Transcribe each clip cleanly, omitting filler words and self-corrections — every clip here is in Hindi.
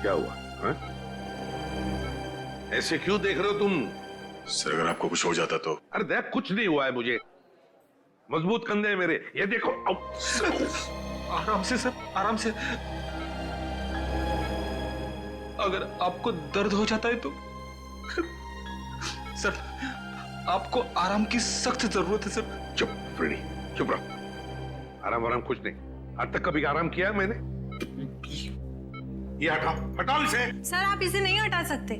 क्या हुआ हा? ऐसे क्यों देख रहे हो तुम? सर अगर आपको कुछ हो जाता तो? अरे देख, कुछ नहीं हुआ है मुझे। मजबूत कंधे हैं मेरे, ये देखो। आराम से सर, आराम से। अगर आपको दर्द हो जाता है तो सर, आपको आराम की सख्त जरूरत है सर। चुप फ्रेडी, चुप रहो। आराम कुछ नहीं। आज तक कभी आराम किया मैंने? ये हटाओ इसे। सर आप इसे नहीं हटा सकते।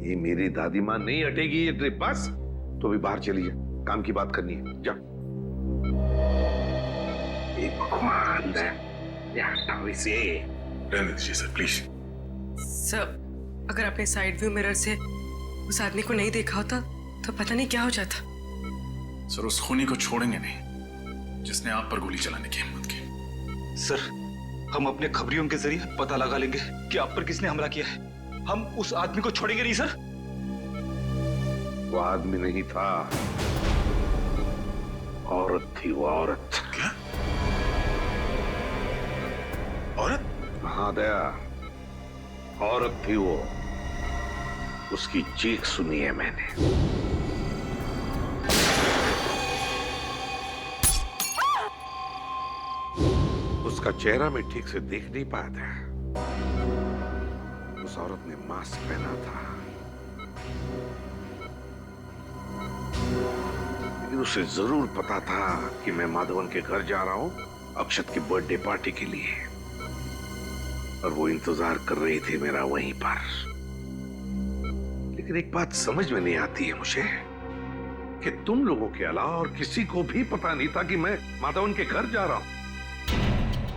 ये मेरी दादी माँ नहीं हटेगी ये ड्रिप। बस तो भी बाहर चली जा, काम की बात करनी है। जा। भगवान, हटाओ इसे। रहने दीजिए सर प्लीज। सर अगर आपने साइड व्यू मिरर से उस आदमी को नहीं देखा होता तो पता नहीं क्या हो जाता। सर उस खूनी को छोड़ेंगे नहीं जिसने आप पर गोली चलाने की हिम्मत की। सर हम अपने खबरियों के जरिए पता लगा लेंगे कि आप पर किसने हमला किया है। हम उस आदमी को छोड़ेंगे नहीं सर। वो आदमी नहीं था, औरत थी। वो औरत। क्या? औरत? हाँ दया, औरत थी वो। उसकी चीख सुनी है मैंने। उसका चेहरा मैं ठीक से देख नहीं पाया था। उस औरत ने मास्क पहना था, लेकिन उसे जरूर पता था कि मैं माधवन के घर जा रहा हूं अक्षत की बर्थडे पार्टी के लिए, और वो इंतजार कर रही थी मेरा वहीं पर। लेकिन एक बात समझ में नहीं आती है मुझे कि तुम लोगों के अलावा और किसी को भी पता नहीं था कि मैं माधवन के घर जा रहा हूं।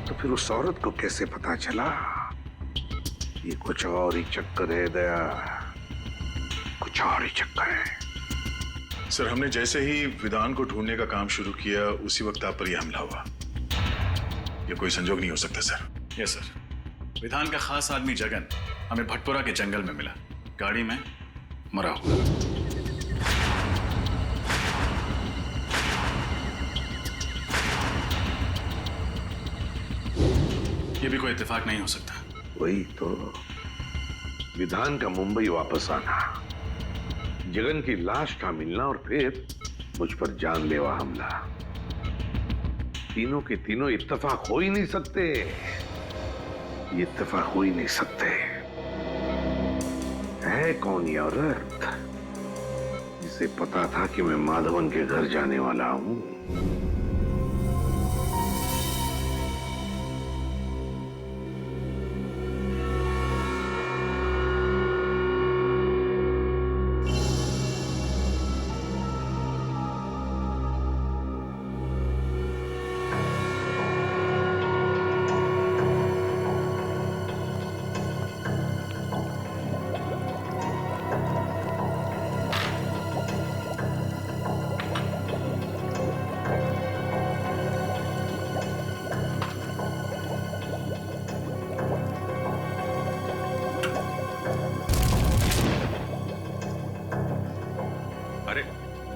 तो फिर उस औरत को कैसे पता चला? ये कुछ और ही चक्कर है दया, कुछ और ही चक्कर है। सर हमने जैसे ही विधान को ढूंढने का काम शुरू किया उसी वक्त आप पर यह हमला हुआ। यह कोई संजोग नहीं हो सकता सर। यस सर, विधान का खास आदमी जगन हमें भटपुरा के जंगल में मिला, गाड़ी में मरा हुआ। यह भी कोई इत्तेफाक नहीं हो सकता। वही तो, विधान का मुंबई वापस आना, जगन की लाश का मिलना और फिर मुझ पर जानलेवा हमला। तीनों के तीनों इत्तेफाक हो ही नहीं सकते। ये इत्तेफाक हो ही नहीं सकते। है कौन ये औरत जिसे पता था कि मैं माधवन के घर जाने वाला हूं?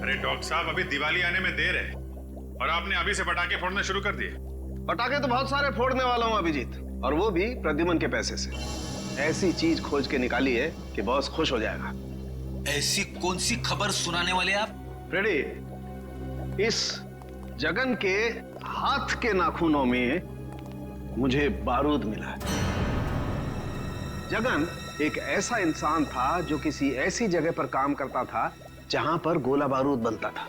अरे डॉक्टर साहब, अभी दिवाली आने में देर है और आपने अभी से पटाखे फोड़ने शुरू कर दिए। पटाखे तो बहुत सारे फोड़ने वाला हूं अभिजीत, और वो भी प्रद्युमन के पैसे से। ऐसी चीज खोज के निकाली है कि बॉस खुश हो जाएगा। ऐसी कौन सी खबर सुनाने वाले आप? फ्रेडी, इस जगन के हाथ के नाखूनों में मुझे बारूद मिला है। जगन एक ऐसा इंसान था जो किसी ऐसी जगह पर काम करता था जहां पर गोला बारूद बनता था।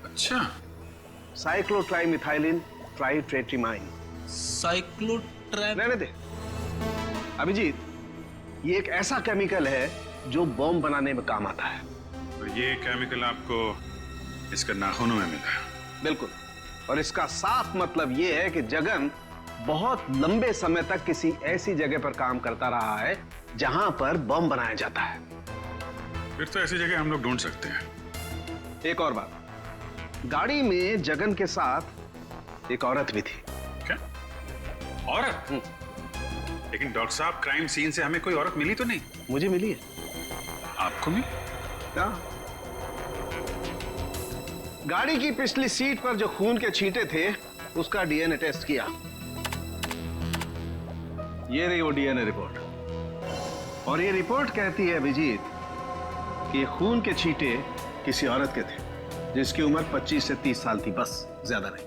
अच्छा, साइक्लोट्राइमिथाइलिन ट्राइट्रेट्रिमाइन। रहने दे अभिजीत, ये एक ऐसा केमिकल है जो बॉम्ब बनाने में काम आता है। और ये केमिकल आपको इसके नाखूनों में मिला? बिल्कुल, और इसका साफ मतलब ये है कि जगन बहुत लंबे समय तक किसी ऐसी जगह पर काम करता रहा है जहां पर बम बनाया जाता है। फिर तो ऐसी जगह हम लोग ढूंढ सकते हैं। एक और बात, गाड़ी में जगन के साथ एक औरत भी थी। क्या औरत? लेकिन डॉक्टर साहब, क्राइम सीन से हमें कोई औरत मिली तो नहीं? मुझे मिली है। आपको मिली? क्या? गाड़ी की पिछली सीट पर जो खून के छींटे थे उसका डीएनए टेस्ट किया। ये रही वो डीएनए रिपोर्ट। और ये रिपोर्ट कहती है अभिजीत कि ये खून के छींटे किसी औरत के थे जिसकी उम्र 25 से 30 साल थी, बस, ज्यादा नहीं।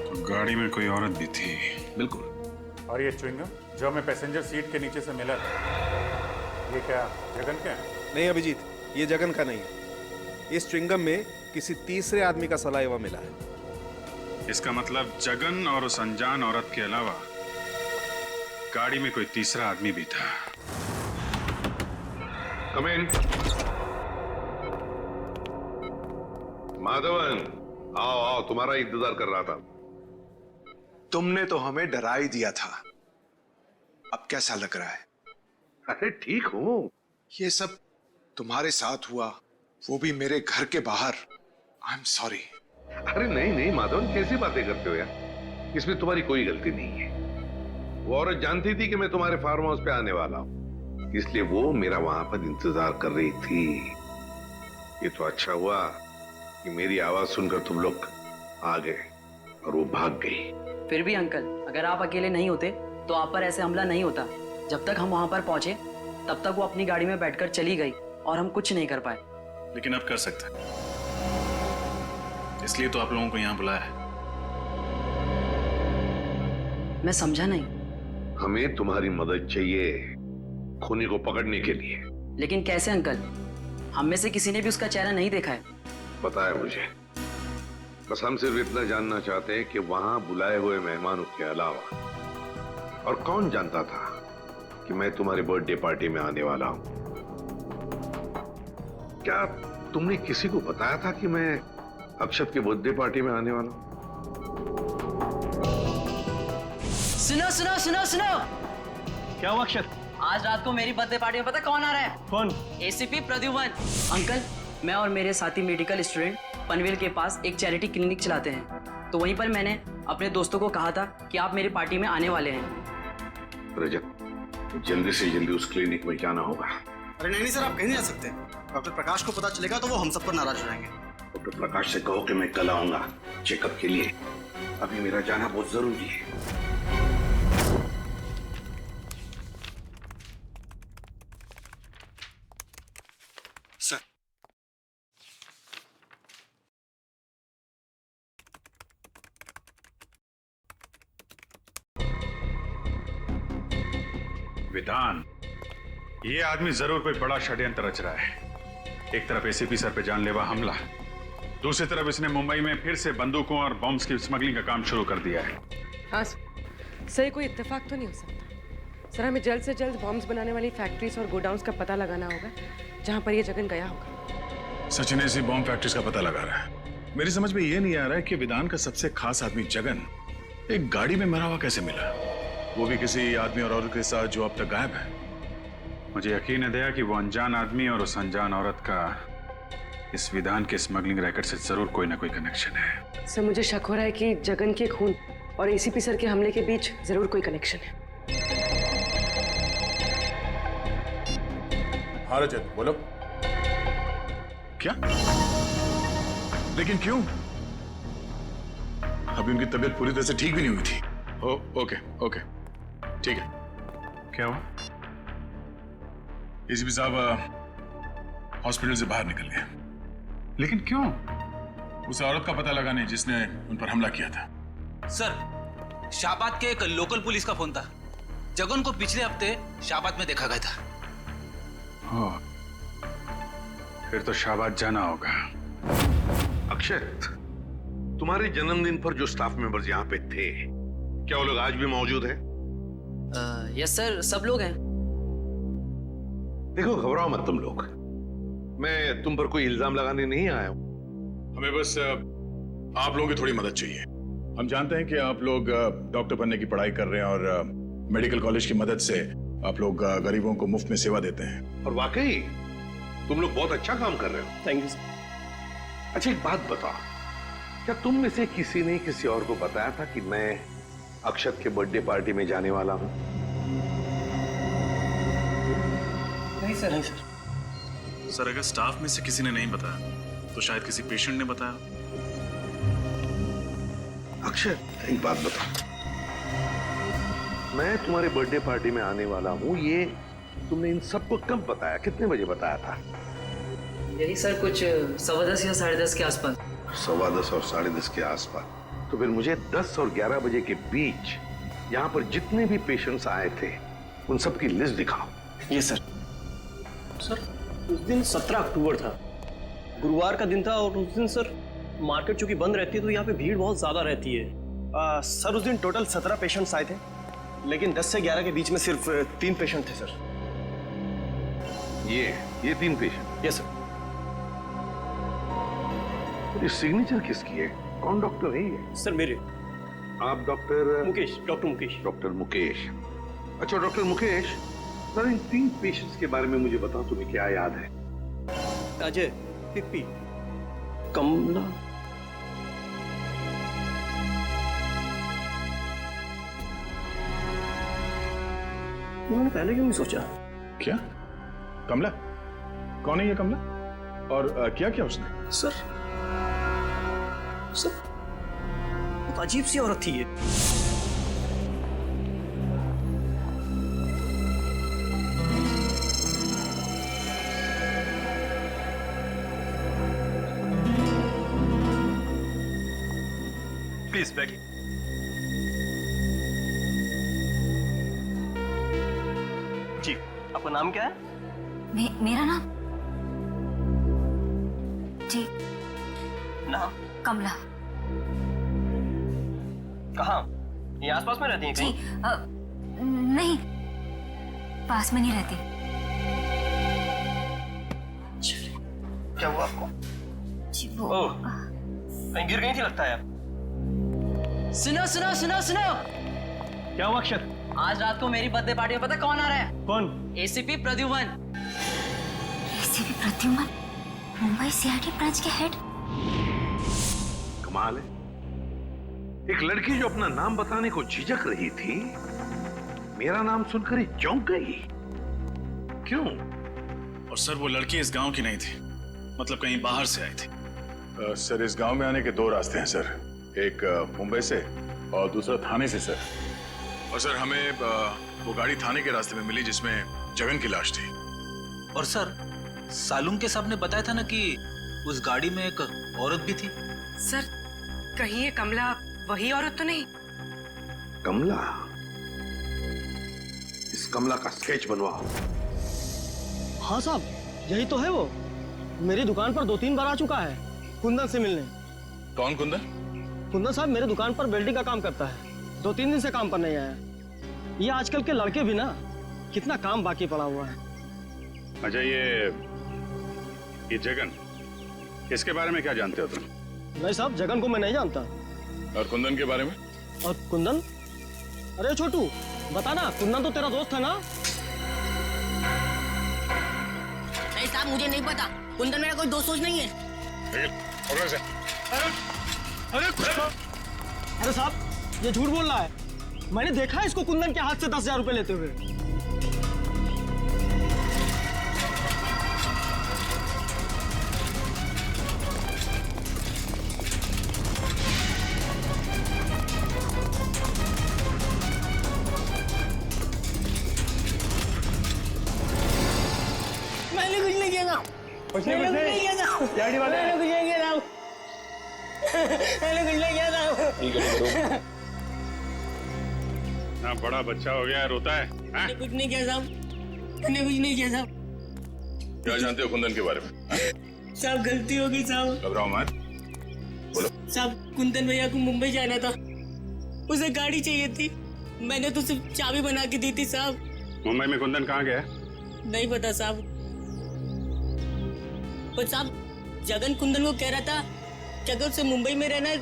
तो गाड़ी में कोई औरत भी थी? बिल्कुल। और ये च्युइंगम जो हमें पैसेंजर सीट के नीचे से मिला था, ये क्या जगन का है? नहीं अभिजीत, ये जगन का नहीं है। इस च्युइंगम में किसी तीसरे आदमी का सलाइवा मिला है। इसका मतलब जगन और उस अनजान औरत के अलावा गाड़ी में कोई तीसरा आदमी भी था। कम इन। माधवन, आओ आओ, तुम्हारा इंतजार कर रहा था। तुमने तो हमें डरा ही दिया था। अब कैसा लग रहा है? अरे ठीक हूं। ये सब तुम्हारे साथ हुआ, वो भी मेरे घर के बाहर। I am sorry. अरे नहीं नहीं माधवन, कैसी बातें करते हो यार, इसमें तुम्हारी कोई गलती नहीं है। वो औरत जानती थी कि मैं तुम्हारे फार्म हाउस पे आने वाला हूं, इसलिए वो मेरा वहां पर इंतजार कर रही थी। ये तो अच्छा हुआ कि मेरी आवाज सुनकर तुम लोग आ गए और वो भाग गई। फिर भी अंकल, अगर आप अकेले नहीं होते तो आप पर ऐसे हमला नहीं होता। जब तक हम वहां पर पहुंचे तब तक वो अपनी गाड़ी में बैठकर चली गई और हम कुछ नहीं कर पाए। लेकिन अब कर सकते हैं, इसलिए तो आप लोगों को यहाँ बुलाया है। मैं समझा नहीं। हमें तुम्हारी मदद चाहिए खूनी को पकड़ने के लिए। लेकिन कैसे अंकल? हम में से किसी ने भी उसका चेहरा नहीं देखा है। पता है मुझे, बस हम सिर्फ इतना जानना चाहते हैं कि वहां बुलाए हुए मेहमानों के अलावा और कौन जानता था कि मैं तुम्हारी बर्थडे पार्टी में आने वाला हूं। क्या तुमने किसी को बताया था कि मैं अक्षत के बर्थडे पार्टी में आने वाला हूं? सुनो सुनो सुनो सुनो। क्या हुआ अक्षत? आज रात को मेरी बर्थडे पार्टी में पता कौन आ रहा है? कौन? एसीपी प्रद्युमन। अंकल, मैं और मेरे साथी मेडिकल स्टूडेंट पनवेल के पास एक चैरिटी क्लिनिक चलाते हैं, तो वहीं पर मैंने अपने दोस्तों को कहा था कि आप मेरी पार्टी में आने वाले हैं। रजत, जल्दी से जल्दी उस क्लिनिक में जाना होगा। अरे नहीं सर, आप कहीं नहीं जा सकते। डॉक्टर प्रकाश को पता चलेगा तो वो हम सब पर नाराज हो जाएंगे। डॉक्टर प्रकाश से कहो कि मैं कल आऊंगा चेकअप के लिए। अभी मेरा जाना बहुत जरूरी है। सर, विधान, ये आदमी जरूर कोई बड़ा षड्यंत्र रच रहा है। एक तरफ एसीपी सर पे जानलेवा हमला, दूसरी तरफ इसने मुंबई में फिर से बंदूकों और बॉम्ब्स की स्मगलिंग का काम शुरू कर दिया है। हाँ सर, कोई इत्तेफाक तो नहीं हो सकता। सर, हमें जल्द से जल्द बॉम्ब्स बनाने वाली फैक्ट्रीज और गोडाउन्स का पता लगाना होगा जहाँ पर ये जगन गया होगा। सचिन ऐसी बॉम्ब फैक्ट्रीज का पता लगा रहा है। मेरी समझ में ये नहीं आ रहा है कि विधान का सबसे खास आदमी जगन एक गाड़ी में मरा हुआ कैसे मिला, वो भी किसी आदमी और औरत के साथ जो अब तक गायब है। मुझे यकीन है दया कि वो अनजान आदमी और उस अनजान औरत का इस विधान के स्मगलिंग रैकेट से जरूर कोई ना कोई कनेक्शन है। सर, मुझे शक हो रहा है कि जगन के खून और एसीपी सर के हमले के बीच जरूर कोई कनेक्शन है। हाँ रजत, बोलो। क्या? लेकिन क्यों? अभी उनकी तबीयत पूरी तरह से ठीक भी नहीं हुई थी। ओके ओके, ठीक है। क्या हुआ? एसीपी साहब हॉस्पिटल से बाहर निकल गए। लेकिन क्यों? उस औरत का पता लगाने जिसने उन पर हमला किया था। सर, शाहबाद के एक लोकल पुलिस का फोन था। जगन को पिछले हफ्ते शाहबाद में देखा गया था। फिर तो शाहबाद जाना होगा। अक्षत, तुम्हारे जन्मदिन पर जो स्टाफ मेंबर्स यहाँ पे थे, क्या वो लोग आज भी मौजूद हैं? यस सर, सब लोग हैं। देखो, घबराओ मत तुम लोग, मैं तुम पर कोई इल्जाम लगाने नहीं आया हूं। हमें बस आप लोगों की थोड़ी मदद चाहिए। हम जानते हैं कि आप लोग डॉक्टर बनने की पढ़ाई कर रहे हैं और मेडिकल कॉलेज की मदद से आप लोग गरीबों को मुफ्त में सेवा देते हैं। और वाकई तुम लोग बहुत अच्छा काम कर रहे हो। Thank you sir. अच्छा, एक बात बताओ, क्या तुम में से किसी ने किसी और को बताया था कि मैं अक्षत के बर्थडे पार्टी में जाने वाला हूं? नहीं सर। सर, अगर स्टाफ में से किसी ने नहीं बताया तो शायद किसी पेशेंट ने बताया। अक्षत, एक बात बताओ, मैं तुम्हारे बर्थडे पार्टी में आने वाला हूँ, ये तुमने इन सबको कब बताया? कितने बजे बताया था? यही सर कुछ 10:15 या 10:30 के आसपास। 10:15 और 10:30 के आसपास। तो फिर मुझे 10 और 11 बजे के बीच यहाँ पर जितने भी पेशेंट्स आए थे उन सब की लिस्ट दिखाओ। ये सर। सर उस दिन 17 अक्टूबर था, गुरुवार का दिन था, और उस दिन सर मार्केट चूंकि बंद रहती है तो यहाँ पे भीड़ बहुत ज्यादा रहती है। सर उस दिन टोटल 17 पेशेंट्स आए थे, लेकिन 10 से 11 के बीच में सिर्फ 3 पेशेंट थे सर। ये 3 पेशेंट? Yes sir. ये सिग्नेचर किसकी है? कौन डॉक्टर है ये? सर मेरे। आप doctor Mukesh, doctor Mukesh. Doctor Mukesh. अच्छा डॉक्टर मुकेश, सर इन 3 पेशेंट्स के बारे में मुझे बताओ, तुम्हें क्या याद है? अजय, पिप्पी, कमला। उन्होंने पहले क्यों नहीं सोचा? क्या? कमला? कौन है ये कमला? और क्या किया उसने? सर बहुत अजीब सी औरत थी ये। प्लीज बैठिए। जी, आपका नाम क्या है? मेरा नाम जी नाम कमला। कहाँ? ये आसपास में रहती हैं जी कहीं? नहीं, पास में नहीं रहती। क्या हुआ आपको? जी वो ओह, कहीं गिर गई थी लगता है आप। सुनो सुनो सुनो सुनो, क्या हुआ अक्षर? आज रात को मेरी बर्थडे पार्टी में पता कौन आ रहा है? कौन? ACP Pradyuman. ACP Pradyuman, Mumbai CID branch के हेड। कमाल है, एक लड़की जो अपना नाम बताने को झिझक रही थी, मेरा नाम सुनकर ही चौंक गई। क्यों? और सर वो लड़की इस गांव की नहीं थी, मतलब कहीं बाहर से आई थी। सर इस गांव में आने के 2 रास्ते हैं सर, एक मुंबई से और दूसरा थाने से सर। और सर हमें वो गाड़ी थाने के रास्ते में मिली जिसमें जगन की लाश थी। और सर सालुंके साहब ने बताया था ना कि उस गाड़ी में एक औरत भी थी। सर कहीं ये कमला वही औरत तो नहीं? कमला? इस कमला का स्केच बनवाओ। हाँ साहब, यही तो है वो। मेरी दुकान पर 2-3 बार आ चुका है कुंदन से मिलने। कौन कुंदन? कुंदन साहब मेरे दुकान पर वेल्डिंग का काम करता है, 2-3 दिन से काम पर नहीं आया। ये आजकल के लड़के भी ना, कितना काम बाकी पड़ा हुआ है। अच्छा ये जगन, इसके बारे में क्या जानते हो तुम? नहीं साहब, जगन को मैं नहीं जानता। और कुंदन के बारे में? और कुंदन? अरे छोटू बता ना, कुंदन तो तेरा दोस्त है ना? नहीं साहब, मुझे नहीं पता, कुंदन मेरा कोई दोस्त नहीं है। अरे साहब ये झूठ बोल रहा है, मैंने देखा है इसको कुंदन के हाथ से 10,000 रुपए लेते हुए। मैंने कुछ नहीं किया था। मैंने कुछ नहीं किया था। मैंने कुछ नहीं किया था। मैंने कुछ नहीं किया था। ना बड़ा बच्चा हो गया रोता है। मैंने कुछ नहीं किया साहब, मैंने कुछ नहीं किया साहब। क्या जानते हो कुंदन के बारे में? साहब गलती हो गई साहब। घबराओ मत, बोलो। साहब कुंदन भैया को मुंबई जाना था, उसे गाड़ी चाहिए थी, मैंने तो सिर्फ चाबी बना के दी थी साहब। मुंबई में कुंदन कहाँ गया? नहीं पता साहब, पर साहब जगन कुंदन को कह रहा था कि अगर उसे मुंबई में रहना है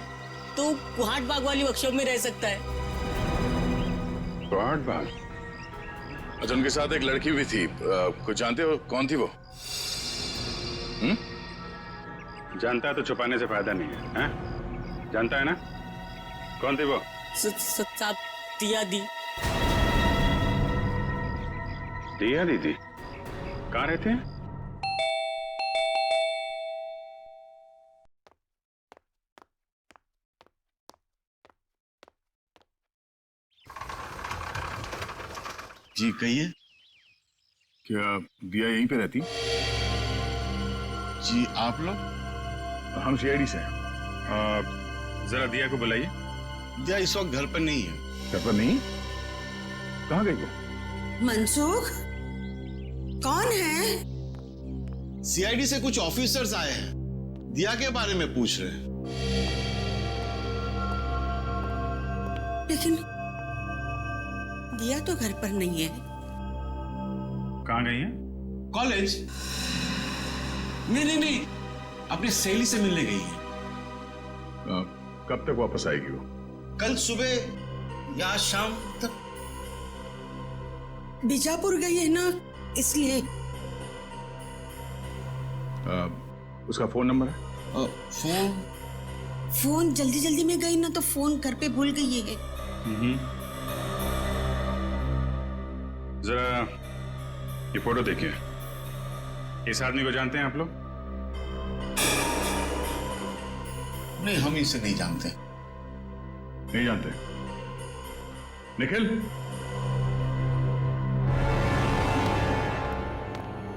तो कुहाट बाग वाली वर्कशॉप में रह सकता है। कुहाट बाग? अच्छा उनके साथ एक लड़की भी थी, कुछ जानते हो कौन थी वो? जानता है तो छुपाने से फायदा नहीं है, हैं? जानता है ना कौन थी वो? साहब दिया दी। दिया दीदी कहाँ रहते हैं? जी कहिए। क्या दिया यहीं पे रहती? जी आप लोग? हम सीआईडी से हैं। जरा दिया को बुलाइए। दिया इस वक्त घर पर नहीं है। घर पर नहीं? कहाँ गई वो? मनसुख, कौन है? सीआईडी से कुछ ऑफिसर्स आए हैं, दिया के बारे में पूछ रहे हैं। लेकिन दिया तो घर पर नहीं है। कहाँ गई है? कॉलेज? नहीं, अपनी सहेली से मिलने गई है। कब तक वापस आएगी वो? कल सुबह या शाम तक। बीजापुर गई है ना, इसलिए। उसका फोन नंबर है? फोन जल्दी में गई ना तो फोन घर पे भूल गई है। जरा ये फोटो देखिए। इस आदमी को जानते हैं आप लोग? नहीं, हम इसे नहीं जानते। नहीं जानते? निखिल,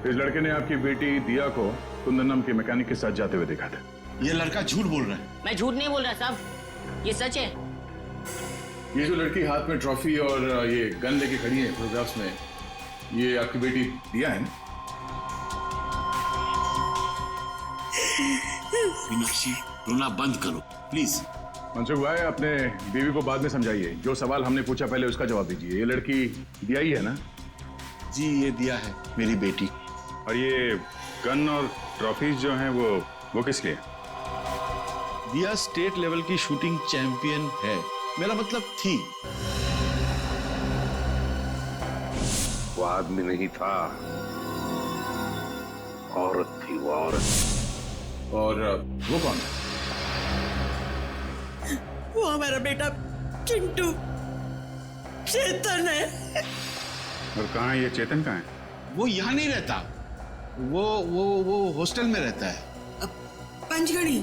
इस लड़के ने आपकी बेटी दिया को कुंदन नाम के मैकेनिक के साथ जाते हुए देखा था। ये लड़का झूठ बोल रहा है। मैं झूठ नहीं बोल रहा साहब, ये सच है। ये जो लड़की हाथ में ट्रॉफी और ये गन लेके खड़ी है फोटोग्राफ्स में, ये आपकी बेटी दिया है ना? मीनाक्षी, रोना बंद करो प्लीज। मनसुख भाई, अपने बीवी को बाद में समझाइए। जो सवाल हमने पूछा पहले उसका जवाब दीजिए। ये लड़की दिया ही है ना? जी ये दिया है, मेरी बेटी। और ये गन और ट्रॉफीज जो हैं वो किस लिए? दिया स्टेट लेवल की शूटिंग चैंपियन है। मेरा मतलब थी। वो आदमी नहीं था, औरत थी वो औरत। और वो कौन? वो हमारा बेटा चिंटू, चेतन है। और कहाँ है ये चेतन? कहाँ है वो? यहाँ नहीं रहता, वो हॉस्टल में रहता है। पंचगढ़ी।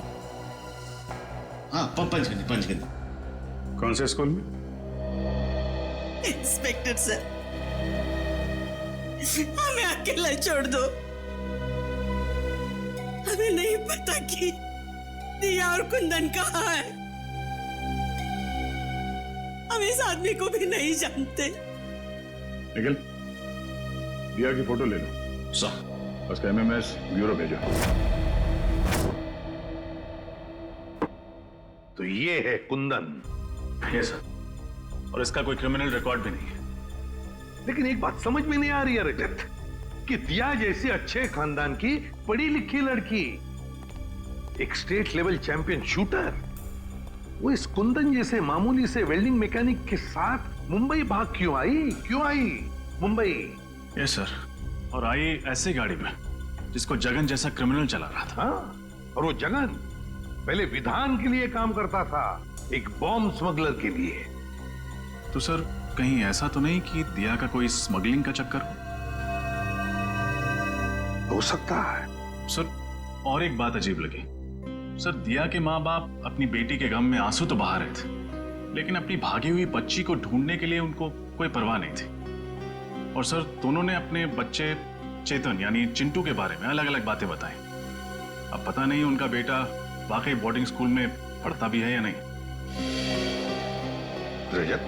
हाँ पंचगढ़ी। कौन से स्कूल में? इंस्पेक्टर सर, हमें अकेला छोड़ दो। हमें नहीं पता कि दिया और कुंदन कहाँ है। हम इस आदमी को भी नहीं जानते। निखिल, दिया की फोटो ले लो। सर, उसका एमएमएस ब्यूरो भेजो। तो ये है कुंदन? Yes sir. और इसका कोई क्रिमिनल रिकॉर्ड भी नहीं है। लेकिन एक बात समझ में नहीं आ रही है रजत, कि दिया जैसी अच्छे खानदान की पढ़ी लिखी लड़की, एक स्टेट लेवल चैंपियन शूटर, वो इस कुंदन जैसे मामूली से वेल्डिंग मैकेनिक के साथ मुंबई भाग क्यों आई मुंबई? Yes sir. और आई ऐसी गाड़ी में जिसको जगन जैसा क्रिमिनल चला रहा था। हाँ, और वो जगन पहले विधान के लिए काम करता था, एक बॉम्ब स्मगलर के लिए। तो सर कहीं ऐसा तो नहीं कि दिया का कोई स्मगलिंग का चक्कर हो सकता है सर। और एक बात अजीब लगी सर, दिया के माँ बाप अपनी बेटी के गम में आंसू तो बहा रहे थे, लेकिन अपनी भागी हुई बच्ची को ढूंढने के लिए उनको कोई परवाह नहीं थी। और सर दोनों ने अपने बच्चे चेतन यानी चिंटू के बारे में अलग अलग बातें बताई। अब पता नहीं उनका बेटा वाकई बोर्डिंग स्कूल में पढ़ता भी है या नहीं। रजत,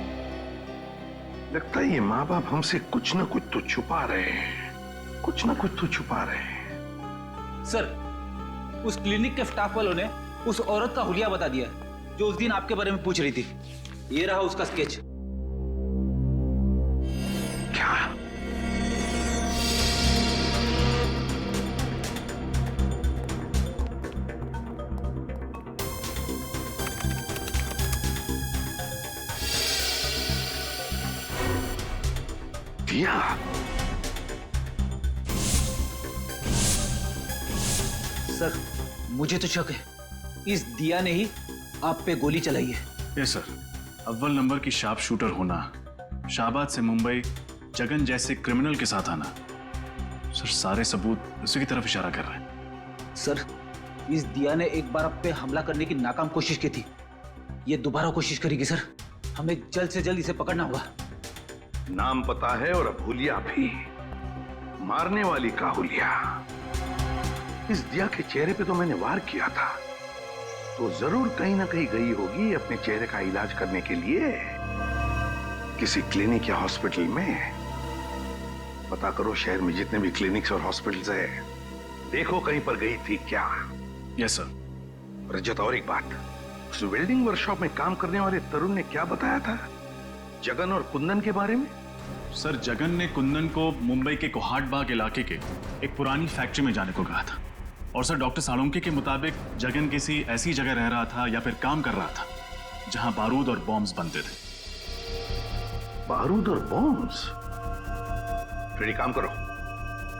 लगता है ये माँ बाप हमसे कुछ ना कुछ तो छुपा रहे हैं, सर, उस क्लिनिक के स्टाफ वालों ने उस औरत का हुलिया बता दिया जो उस दिन आपके बारे में पूछ रही थी। ये रहा उसका स्केच। क्या? दिया? सर, मुझे तो शक है इस दिया ने ही आप पे गोली चलाई है। Yes sir. अव्वल नंबर की शार्प शूटर होना, शाहबाद से मुंबई जगन जैसे क्रिमिनल के साथ आना, सर सारे सबूत उसी की तरफ इशारा कर रहे हैं। सर, इस दिया ने एक बार आप पे हमला करने की नाकाम कोशिश की थी, ये दोबारा कोशिश करेगी। सर, हमें जल्द से जल्द इसे पकड़ना होगा। नाम पता है और अब हुलिया भी, मारने वाली का हुलिया। इस दिया के चेहरे पे तो मैंने वार किया था, तो जरूर कहीं ना कहीं गई होगी अपने चेहरे का इलाज करने के लिए किसी क्लिनिक या हॉस्पिटल में। पता करो शहर में जितने भी क्लिनिक्स और हॉस्पिटल्स है, देखो कहीं पर गई थी क्या। Yes sir. रजत, और एक बात, उस वेल्डिंग वर्कशॉप में काम करने वाले तरुण ने क्या बताया था जगन और कुंदन के बारे में? सर, जगन ने कुंदन को मुंबई के कोहाट बाग इलाके के एक पुरानी फैक्ट्री में जाने को कहा था। और सर, डॉक्टर साळुंके के मुताबिक जगन किसी ऐसी जगह रह रहा था या फिर काम कर रहा था जहां बारूद और बॉम्ब्स बनते थे। बारूद और बॉम्ब्स? फिर एक काम करो,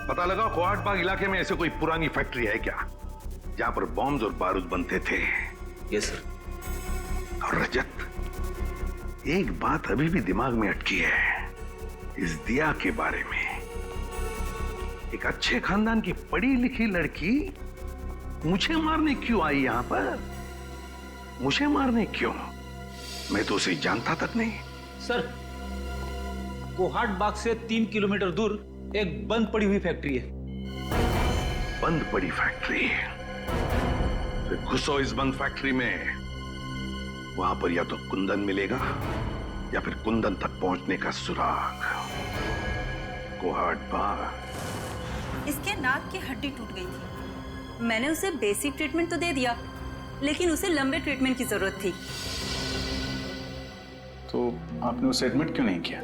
पता लगाओ कोहाट बाग इलाके में ऐसे कोई पुरानी फैक्ट्री है क्या जहां पर बॉम्ब्स और बारूद बनते थे। Yes sir. और रजत, एक बात अभी भी दिमाग में अटकी है इस दिया के बारे में। एक अच्छे खानदान की पढ़ी लिखी लड़की मुझे मारने क्यों आई यहां पर? मुझे मारने क्यों? मैं तो उसे जानता तक नहीं। सर, कोहाट बाग से 3 किलोमीटर दूर एक बंद पड़ी हुई फैक्ट्री है। बंद पड़ी फैक्ट्री? फिर घुसो इस बंद फैक्ट्री में, वहां पर या तो कुंदन मिलेगा या फिर कुंदन तक पहुंचने का सुराग। कोहाट बाग। इसके नाक की हड्डी टूट गई थी। मैंने उसे बेसिक ट्रीटमेंट तो दे दिया, लेकिन उसे लंबे ट्रीटमेंट की जरूरत थी। तो आपने उसे एडमिट क्यों नहीं किया?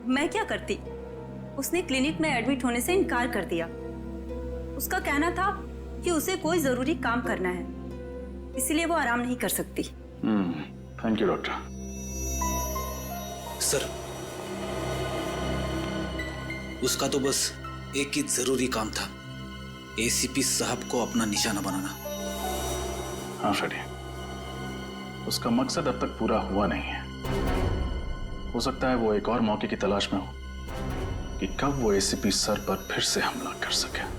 मैं क्या करती? उसने क्लिनिक में एडमिट होने से इनकार कर दिया। उसका कहना था कि उसे कोई जरूरी काम करना है, इसलिए वो आराम नहीं कर सकती। Thank you doctor. सर, उसका तो बस एक ही जरूरी काम था, एसीपी साहब को अपना निशाना बनाना। हाँ फ्रेडी, उसका मकसद अब तक पूरा हुआ नहीं है। हो सकता है वो एक और मौके की तलाश में हो कि कब वो एसीपी सर पर फिर से हमला कर सके।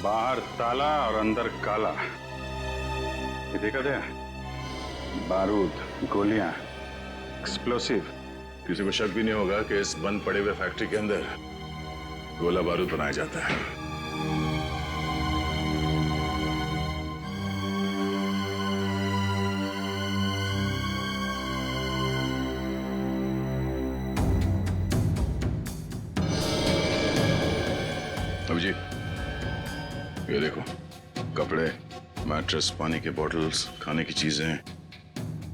बाहर ताला और अंदर काला। ये देखा था? बारूद, गोलियां, एक्सप्लोसिव। किसी को शक भी नहीं होगा कि इस बंद पड़े हुए फैक्ट्री के अंदर गोला बारूद बनाया जाता है। अभिजीत, ये देखो, कपड़े, मैट्रेस, पानी के बॉटल्स, खाने की चीजें,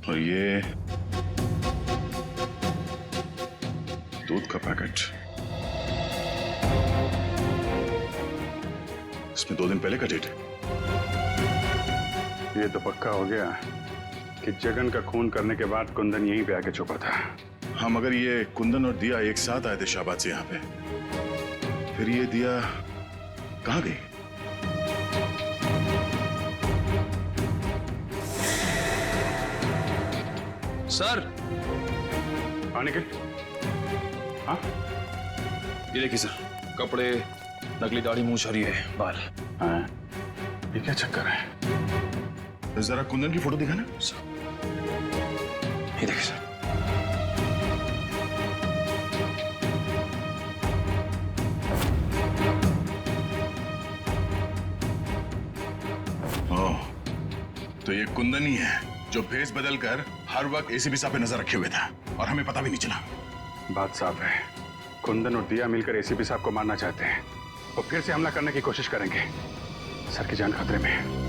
और ये दूध का पैकेट। इसमें 2 दिन पहले का डेट है। ये तो पक्का हो गया कि जगन का खून करने के बाद कुंदन यहीं पे आके छुपा था। हाँ, मगर ये कुंदन और दिया एक साथ आए थे शाहबाद से यहाँ पे, फिर ये दिया कहाँ गई? सर, हाँ निखिल। हाँ, ये देखिए सर, कपड़े, नकली दाढ़ी, मूंछ और ये बाल। हाँ, ये क्या चक्कर है? जरा कुंदन की फोटो दिखाना। ये देखिए सर। तो ये कुंदन ही है जो भेस बदलकर हर वक्त एसीपी साहब पे नजर रखे हुए था और हमें पता भी नहीं चला। बात साफ है, कुंदन और दिया मिलकर एसीपी साहब को मारना चाहते हैं और फिर से हमला करने की कोशिश करेंगे। सर की जान खतरे में है।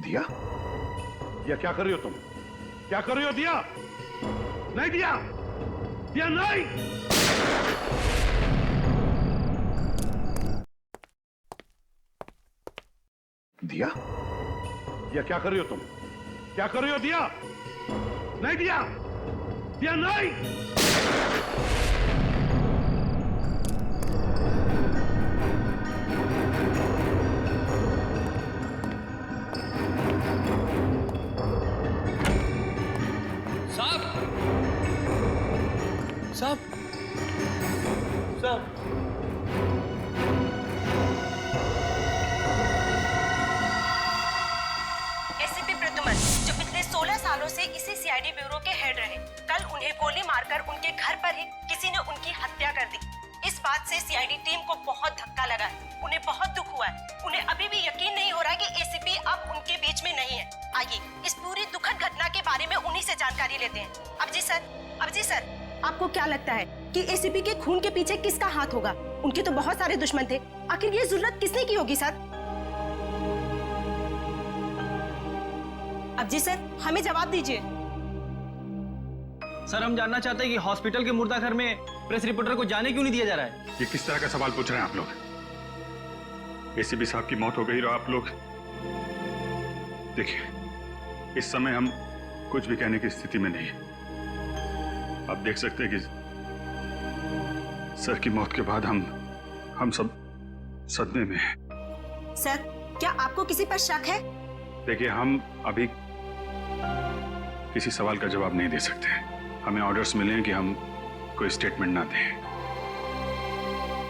दिया, दिया क्या कर रही हो तुम? क्या कर रही हो दिया? नहीं दिया, दिया नहीं। दिया, दिया क्या कर रही हो तुम? क्या कर रही हो दिया? नहीं दिया, दिया नहीं। साहब, साहब, एसीपी प्रद्युमन, जो पिछले 16 सालों से इसी सीआईडी ब्यूरो के हेड रहे, कल उन्हें गोली मारकर उनके घर पर ही किसी ने उनकी हत्या कर दी। इस बात से सीआईडी टीम को बहुत धक्का लगा है, उन्हें बहुत दुख हुआ है। उन्हें अभी भी यकीन नहीं हो रहा कि एसीपी अब उनके बीच में नहीं है। आइए इस पूरी दुखद घटना के बारे में उन्हीं से जानकारी लेते हैं। अबजी सर, आपको क्या लगता है कि एसीपी के खून के पीछे किसका हाथ होगा? उनके तो बहुत सारे दुश्मन थे, आखिर ये जुर्रत किसने की होगी सर? अबजी सर, हमें जवाब दीजिए। सर, हम जानना चाहते हैं कि हॉस्पिटल के मुर्दाघर में प्रेस रिपोर्टर को जाने क्यों नहीं दिया जा रहा है? ये किस तरह का सवाल पूछ रहे हैं आप लोग? एसीपी साहब की मौत हो गई और आप लोग देखिए, इस समय हम कुछ भी कहने की स्थिति में नहीं है। आप देख सकते हैं कि सर की मौत के बाद हम सब सदमे में हैं। सर, क्या आपको किसी पर शक है? देखिए, हम अभी किसी सवाल का जवाब नहीं दे सकते। हमें ऑर्डर्स मिले हैं कि हम कोई स्टेटमेंट ना दें,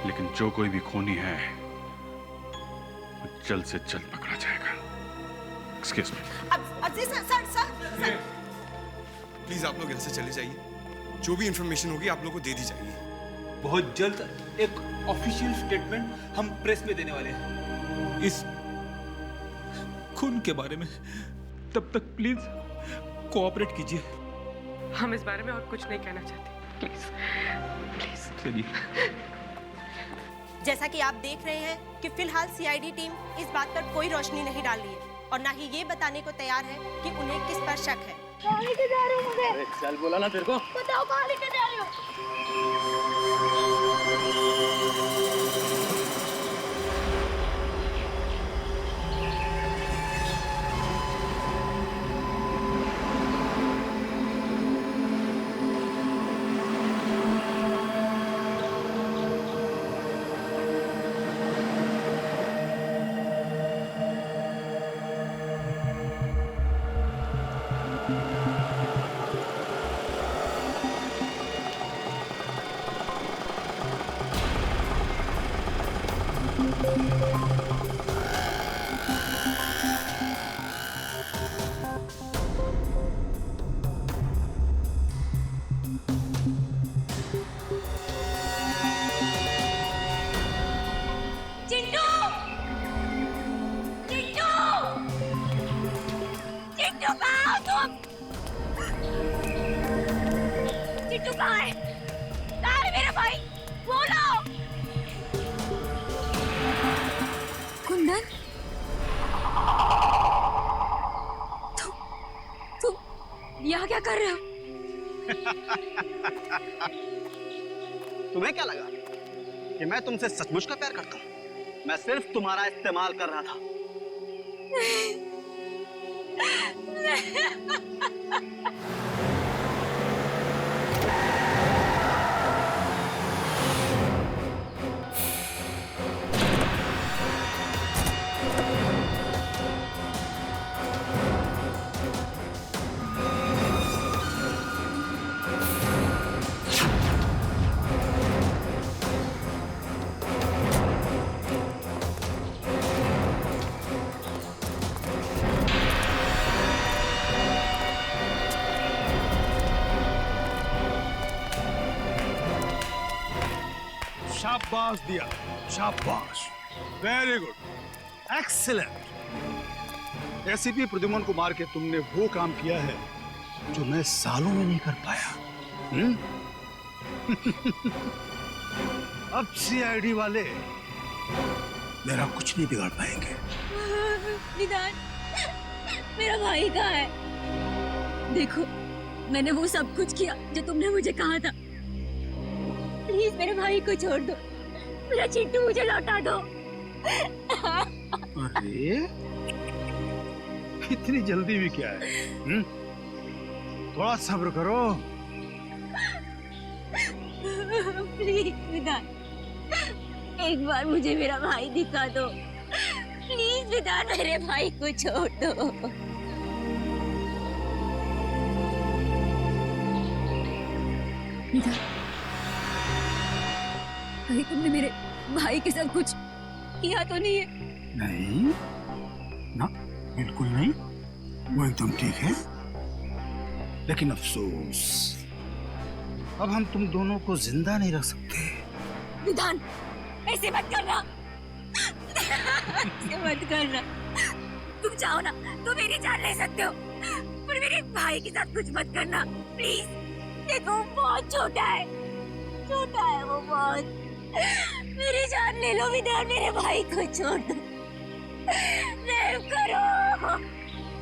लेकिन जो कोई भी खूनी है वो जल्द से जल्द पकड़ा जाएगा। Excuse me. सर, प्लीज आप लोग यहाँ से चले जाइए। जो भी इंफॉर्मेशन होगी आप लोग को दे दी जाएगी। बहुत जल्द एक ऑफिशियल स्टेटमेंट हम प्रेस में देने वाले हैं इस खून के बारे में। तब तक प्लीज कोऑपरेट कीजिए। हम इस बारे में और कुछ नहीं कहना चाहते, प्लीज। चलिए। जैसा कि आप देख रहे हैं कि फिलहाल सीआईडी टीम इस बात पर कोई रोशनी नहीं डाल रही है और ना ही ये बताने को तैयार है कि उन्हें किस पर शक है। कहाँ लेके जा रहे हो मुझे? अरे चल, बोला ना तेरे को। बताओ कहाँ लेके जा रहे हो? चिट्टू कहाँ है? कहाँ है मेरा भाई? बोलो। कुंदन, तुम यहाँ क्या कर रहे हो? तुम्हें क्या लगा कि मैं तुमसे सचमुच का प्यार करता हूँ? मैं सिर्फ तुम्हारा इस्तेमाल कर रहा था। शाबाश दिया, शाबाश, very good, excellent. ACP Pradyuman को मार के तुमने वो काम किया है जो मैं सालों में नहीं कर पाया। अब सीआईडी वाले मेरा कुछ नहीं बिगाड़ पाएंगे। निदान, मेरा भाई कहाँ है? देखो, मैंने वो सब कुछ किया जो तुमने मुझे कहा था। प्लीज मेरे भाई को छोड़ दो, मेरा चिंटू मुझे लौटा दो। अरे इतनी जल्दी भी क्या है? थोड़ा सब्र करो। प्लीज विधान, एक बार मुझे मेरा भाई दिखा दो। प्लीज विधान, मेरे भाई को छोड़ दो। विधान, कहीं तुमने मेरे भाई के साथ कुछ किया तो नहीं है? नहीं ना, बिल्कुल नहीं, वो एकदम ठीक है। लेकिन अफसोस, अब हम तुम दोनों को जिंदा नहीं रख सकते। विधान, ऐसे मत करना। ऐसे मत करना। तुम चाहो ना तो मेरी जान ले सकते हो, पर मेरे भाई के साथ कुछ मत करना प्लीज। देखो वो बहुत छोटा है वो बहुत। मेरी जान ले लो विधान, मेरे भाई को छोड़ दो। रहम करो।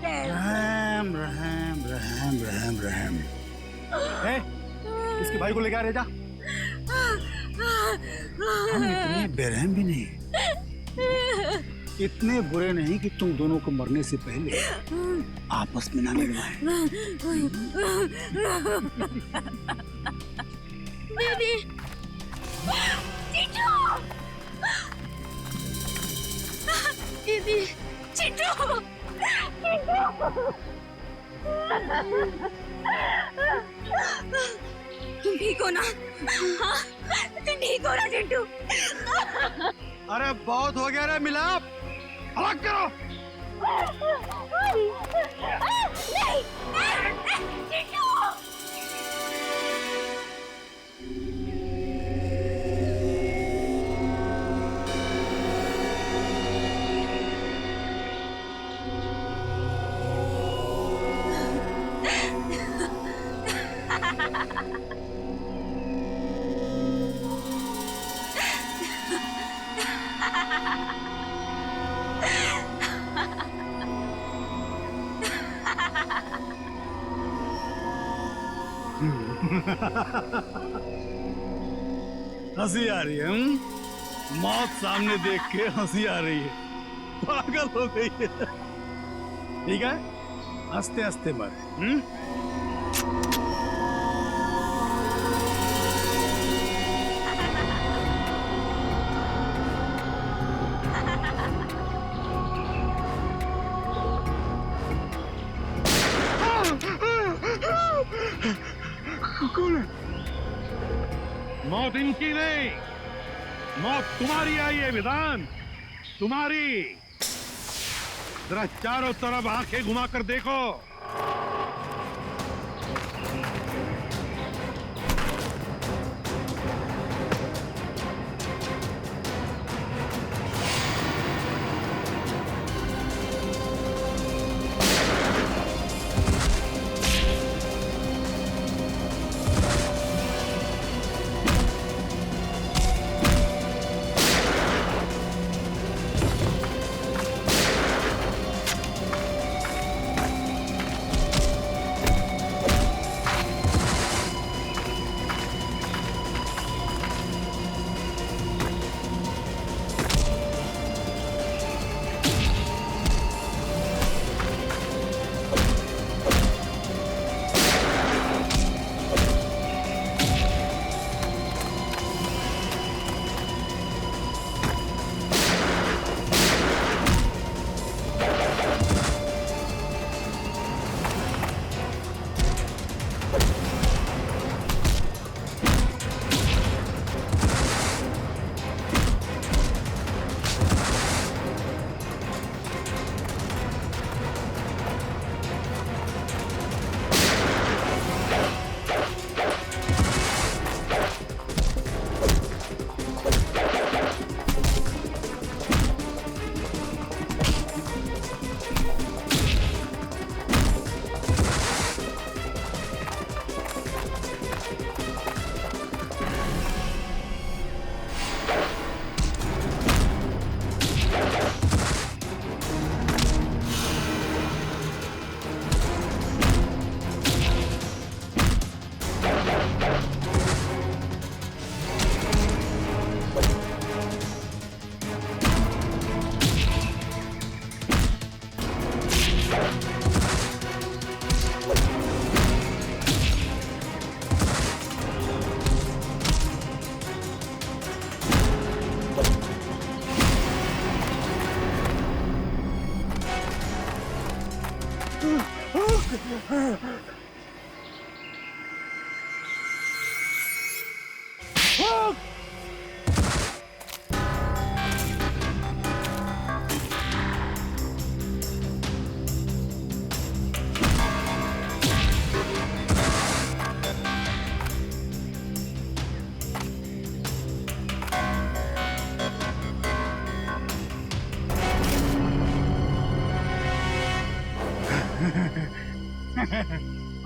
रहम रहम रहम रहम रहम। इसके भाई को लेकर आ रहे जा। हम इतने बेरहम भी नहीं, इतने बुरे नहीं कि तुम दोनों को मरने से पहले आपस में ना लड़वाएं। बेबी, चिंटू, बेबी, चिंटू, तुम ठीक हो ना? हाँ, तुम ठीक हो ना चिंटू? अरे बहुत हो गया रे मिलाप, अलग करो। नहीं, चिंटू। हंसी आ रही है? मौत सामने देख के हंसी आ रही है, पागल हो गई है। ठीक है, हंसते हंसते मरे। कौन है? मौत इनकी नहीं, मौत तुम्हारी आई है विधान, तुम्हारी। जरा चारों तरफ आंखें घुमाकर देखो।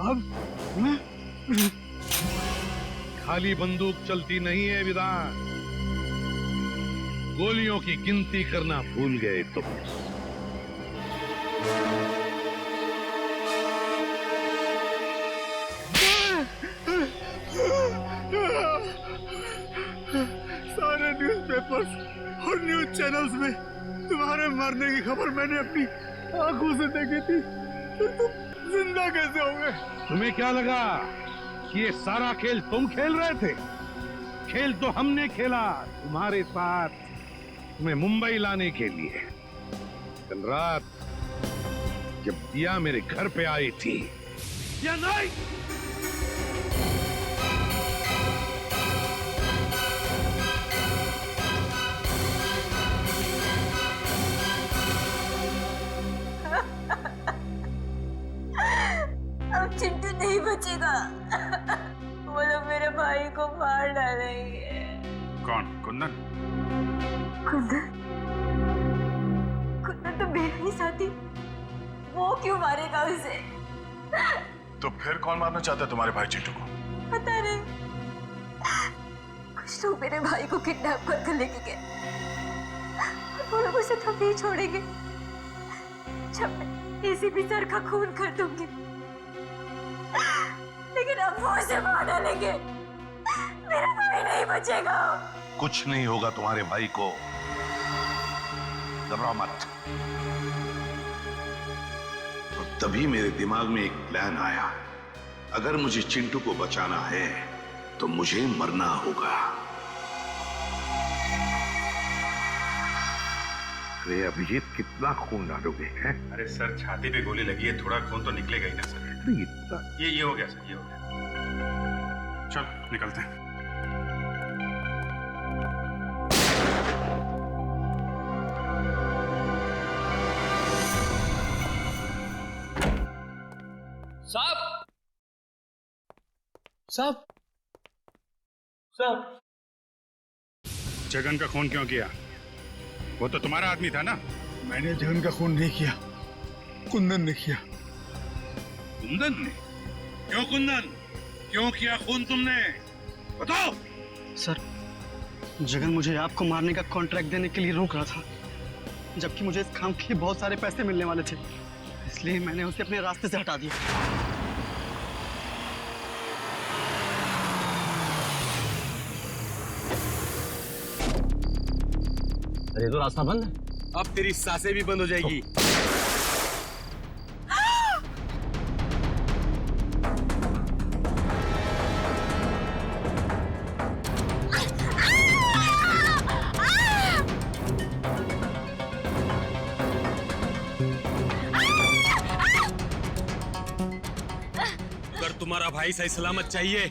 अब खाली बंदूक चलती नहीं है विधान, गोलियों की गिनती करना भूल गए तुम। सारे न्यूज़पेपर्स और न्यूज़ चैनल्स में तुम्हारे मरने की खबर मैंने अपनी आंखों से देखी थी, तो तुम जिंदा कैसे हो गए? तुम्हें क्या लगा कि ये सारा खेल तुम खेल रहे थे? खेल तो हमने खेला तुम्हारे साथ, तुम्हें मुंबई लाने के लिए। कल रात जब दिया मेरे घर पे आई थी या नहीं? अब चिंटू नहीं बचेगा। वो लोग मेरे भाई को मार डालेंगे। कौन? कुंदन? कुंदन? कुंदन तो मेरा ही साथी, वो क्यों मारेगा उसे? तो फिर कौन मारना चाहता है तुम्हारे भाई चिंटू को? पता नहीं, कुछ लोग मेरे भाई को किडनैप कर लेके गए। वो लोग उसे तब नहीं छोड़ेंगे जब मैं एसीपी सर का खून कर दूंगी। लेकिन अब वो उसे मार डालेंगे, मेरा भाई नहीं बचेगा। कुछ नहीं होगा तुम्हारे भाई को, घबराओ मत। तो तभी मेरे दिमाग में एक प्लान आया, अगर मुझे चिंटू को बचाना है तो मुझे मरना होगा। अरे अभिजीत, कितना खून डालोगे हैं? अरे सर, छाती पे गोली लगी है, थोड़ा खून तो निकलेगा ही ना सर। ये हो गया सर, ये हो गया। चल निकलते हैं। साहब, साहब, साहब, जगन का खून क्यों किया? वो तो तुम्हारा आदमी था ना? मैंने जगन का खून नहीं किया, कुंदन ने किया। कुंदन ने? क्यों कुंदन? क्यों किया खून तुमने? बताओ। सर, जगन मुझे आपको मारने का कॉन्ट्रैक्ट देने के लिए रोक रहा था, जबकि मुझे इस काम के लिए बहुत सारे पैसे मिलने वाले थे, इसलिए मैंने उसे अपने रास्ते से हटा दिया। अरे तो रास्ता बंद है। अब तेरी सांसें भी बंद हो जाएगी। अगर तुम्हारा भाई सही सलामत चाहिए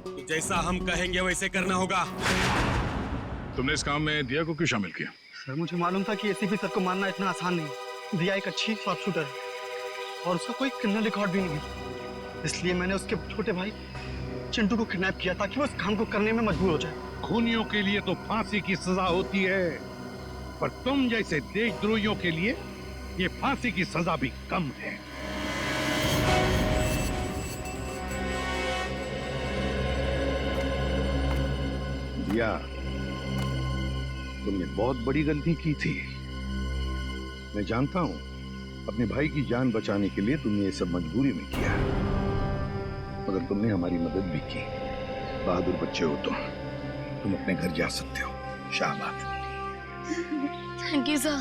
तो जैसा हम कहेंगे वैसे करना होगा। तुमने इस काम में दिया को क्यों शामिल किया? सर, मुझे मालूम था कि एसीपी सर को मारना इतना आसान नहीं। दिया एक अच्छी शॉर्ट शूटर है और उसका कोई क्रिमिनल रिकॉर्ड भी नहीं है, इसलिए मैंने उसके छोटे भाई चिंटू को किडनैप किया ताकि वो इस काम को करने में मजबूर हो जाए। खूनियों के लिए तो फांसी की सजा होती है, पर तुम जैसे देशद्रोहियों के लिए ये फांसी की सजा भी कम है। दिया, तुमने बहुत बड़ी गलती की थी। मैं जानता हूं, अपने भाई की जान बचाने के लिए तुमने ये सब मजबूरी में किया, मगर तुमने हमारी मदद भी की। बहादुर बच्चे हो तुम अपने घर जा सकते हो। शाबाश। Thank you sir.